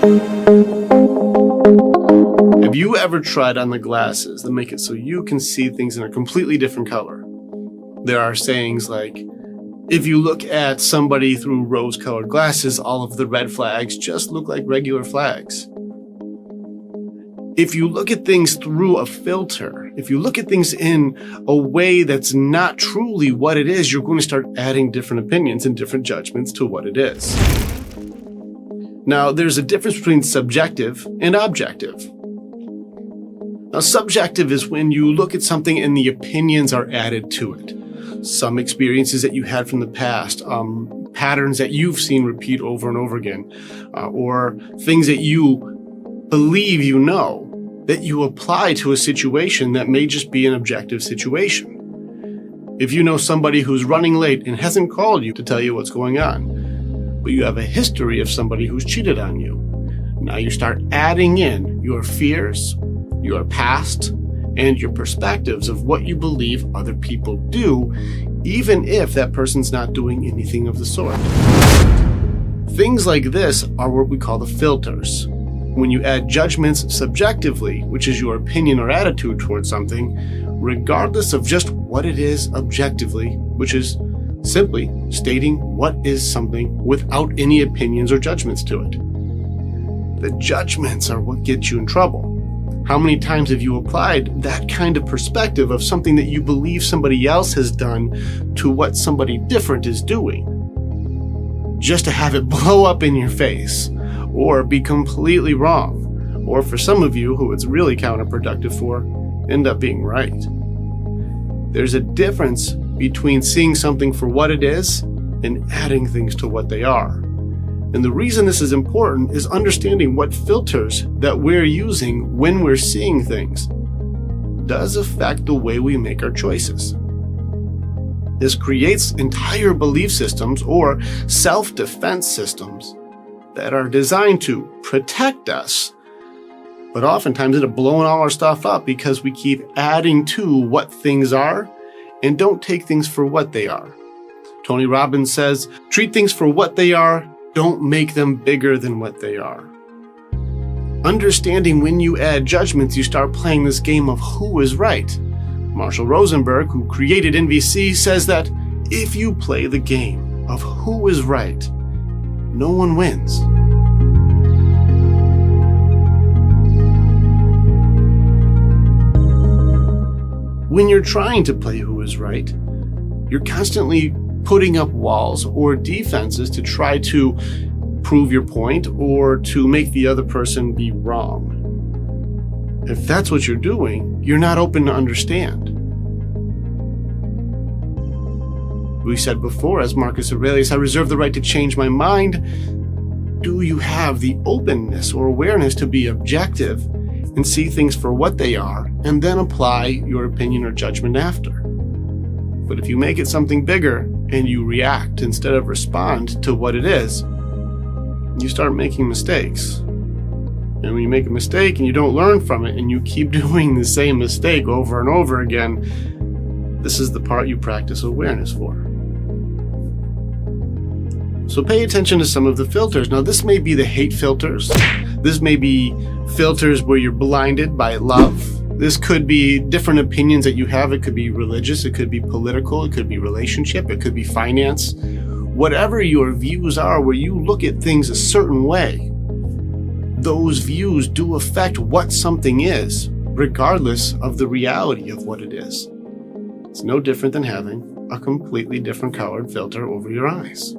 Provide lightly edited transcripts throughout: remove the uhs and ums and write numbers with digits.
Have you ever tried on the glasses that make it so you can see things in a completely different color? There are sayings like, if you look at somebody through rose-colored glasses, all of the red flags just look like regular flags. If you look at things through a filter, if you look at things in a way that's not truly what it is, you're going to start adding different opinions and different judgments to what it is. Now, there's a difference between subjective and objective. Now, subjective is when you look at something and the opinions are added to it. Some experiences that you had from the past, patterns that you've seen repeat over and over again, or things that you believe you know that you apply to a situation that may just be an objective situation. If you know somebody who's running late and hasn't called you to tell you what's going on, but you have a history of somebody who's cheated on you, now you start adding in your fears, your past, and your perspectives of what you believe other people do, even if that person's not doing anything of the sort. Things like this are what we call the filters. When you add judgments subjectively, which is your opinion or attitude towards something, regardless of just what it is objectively, which is simply stating what is something without any opinions or judgments to it. The judgments are what get you in trouble. How many times have you applied that kind of perspective of something that you believe somebody else has done to what somebody different is doing, just to have it blow up in your face, or be completely wrong, or for some of you who it's really counterproductive for, end up being right. There's a difference between seeing something for what it is and adding things to what they are. And the reason this is important is understanding what filters that we're using when we're seeing things does affect the way we make our choices. This creates entire belief systems or self-defense systems that are designed to protect us, but oftentimes end up blowing all our stuff up because we keep adding to what things are and don't take things for what they are. Tony Robbins says, treat things for what they are, don't make them bigger than what they are. Understanding when you add judgments, you start playing this game of who is right. Marshall Rosenberg, who created NBC, says that if you play the game of who is right, no one wins. When you're trying to play who is right, you're constantly putting up walls or defenses to try to prove your point or to make the other person be wrong. If that's what you're doing, you're not open to understand. We said before, as Marcus Aurelius, I reserve the right to change my mind. Do you have the openness or awareness to be objective and see things for what they are and then apply your opinion or judgment after? But if you make it something bigger and you react instead of respond to what it is, you start making mistakes. And when you make a mistake and you don't learn from it and you keep doing the same mistake over and over again, this is the part you practice awareness for. So pay attention to some of the filters. Now, this may be the hate filters. This may be filters where you're blinded by love. This could be different opinions that you have. It could be religious. It could be political. It could be relationship. It could be finance. Whatever your views are, where you look at things a certain way, those views do affect what something is, regardless of the reality of what it is. It's no different than having a completely different colored filter over your eyes.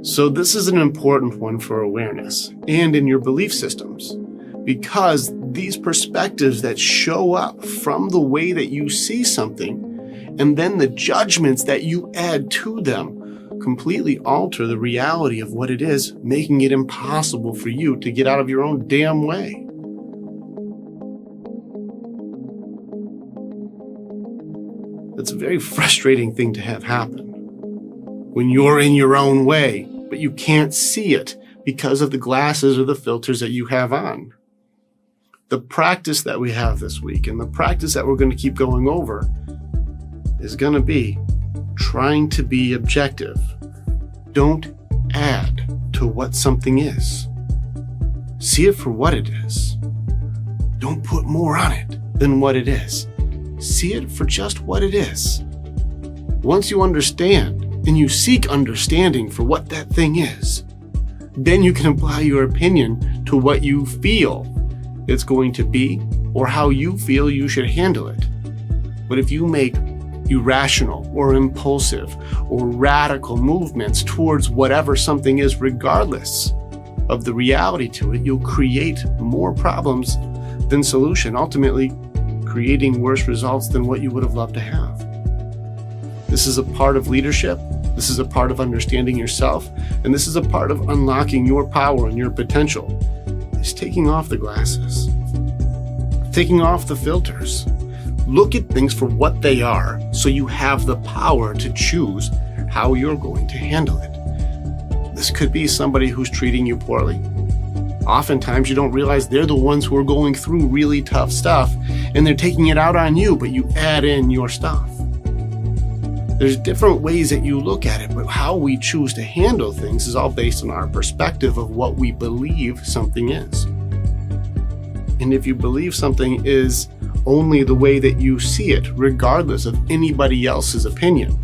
So this is an important one for awareness and in your belief systems, because these perspectives that show up from the way that you see something and then the judgments that you add to them completely alter the reality of what it is, making it impossible for you to get out of your own damn way. It's a very frustrating thing to have happen when you're in your own way, but you can't see it because of the glasses or the filters that you have on. The practice that we have this week and the practice that we're going to keep going over is going to be trying to be objective. Don't add to what something is. See it for what it is. Don't put more on it than what it is. See it for just what it is. Once you understand and you seek understanding for what that thing is, then you can apply your opinion to what you feel it's going to be or how you feel you should handle it. But if you make irrational or impulsive or radical movements towards whatever something is, regardless of the reality to it, you'll create more problems than solution, ultimately creating worse results than what you would have loved to have. This is a part of leadership. This is a part of understanding yourself. And this is a part of unlocking your power and your potential. It's taking off the glasses, taking off the filters. Look at things for what they are so you have the power to choose how you're going to handle it. This could be somebody who's treating you poorly. Oftentimes you don't realize they're the ones who are going through really tough stuff and they're taking it out on you, but you add in your stuff. There's different ways that you look at it, but how we choose to handle things is all based on our perspective of what we believe something is. And if you believe something is only the way that you see it, regardless of anybody else's opinion,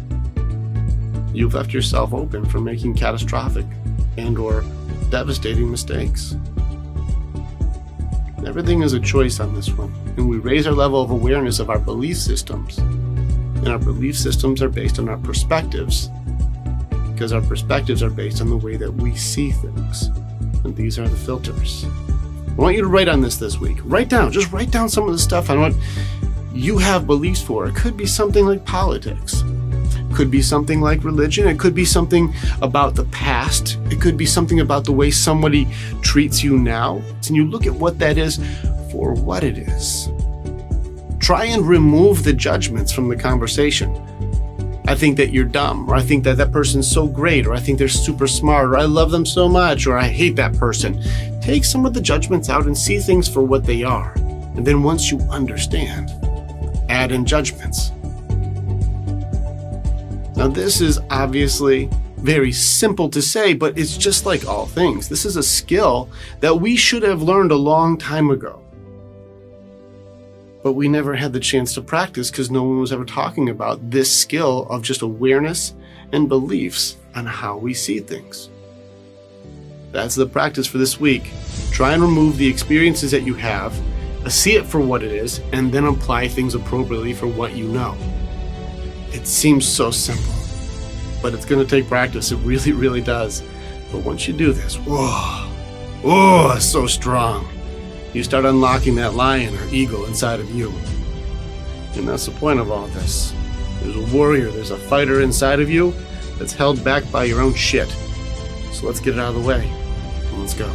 you've left yourself open for making catastrophic and/or devastating mistakes. Everything is a choice on this one, and we raise our level of awareness of our belief systems. And our belief systems are based on our perspectives, because our perspectives are based on the way that we see things. And these are the filters. I want you to write on this week. Just write down some of the stuff on what you have beliefs for. It could be something like politics. It could be something like religion. It could be something about the past. It could be something about the way somebody treats you now. And you look at what that is for what it is. Try and remove the judgments from the conversation. I think that you're dumb, or I think that that person's so great, or I think they're super smart, or I love them so much, or I hate that person. Take some of the judgments out and see things for what they are. And then once you understand, add in judgments. Now this is obviously very simple to say, but it's just like all things. This is a skill that we should have learned a long time ago. But we never had the chance to practice because no one was ever talking about this skill of just awareness and beliefs on how we see things. That's the practice for this week. Try and remove the experiences that you have, see it for what it is, and then apply things appropriately for what you know. It seems so simple, but it's going to take practice. It really, really does. But once you do this, whoa, it's so strong. You start unlocking that lion or eagle inside of you. And that's the point of all this. There's a warrior, there's a fighter inside of you that's held back by your own shit. So let's get it out of the way, and let's go.